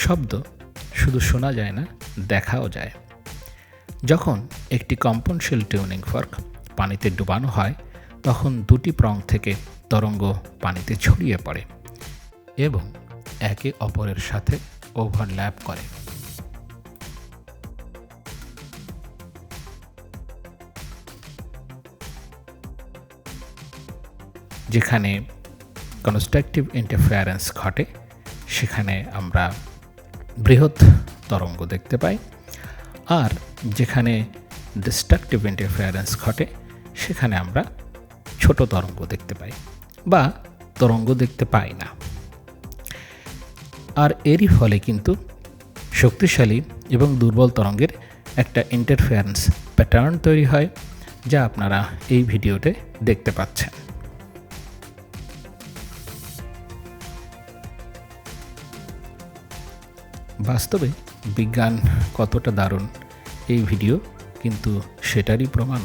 শব্দ শুধু শোনা যায় না, দেখাও যায়। যখন একটি কম্পনশীল টিউনিং ফর্ক পানিতে ডুবানো হয় তখন দুটি প্রং থেকে তরঙ্গ পানিতে ছড়িয়ে পড়ে এবং একে অপরের সাথে ওভারল্যাপ করে। যেখানে কনস্ট্রাকটিভ ইন্টারফারেন্স ঘটে সেখানে আমরা বৃহৎ তরঙ্গ দেখতে পাই, আর যেখানে ডিস্ট্রাকটিভ ইন্টারফারেন্স ঘটে সেখানে আমরা ছোট তরঙ্গ দেখতে পাই বা তরঙ্গ দেখতে পাই না। আর এরই ফলে কিন্তু শক্তিশালী এবং দুর্বল তরঙ্গের একটা ইন্টারফারেন্স প্যাটার্ন তৈরি হয়, যা আপনারা এই ভিডিওতে দেখতে পাচ্ছেন। বাস্তবে বিজ্ঞান কতটা দারুণ এই ভিডিও কিন্তু সেটারই প্রমাণ।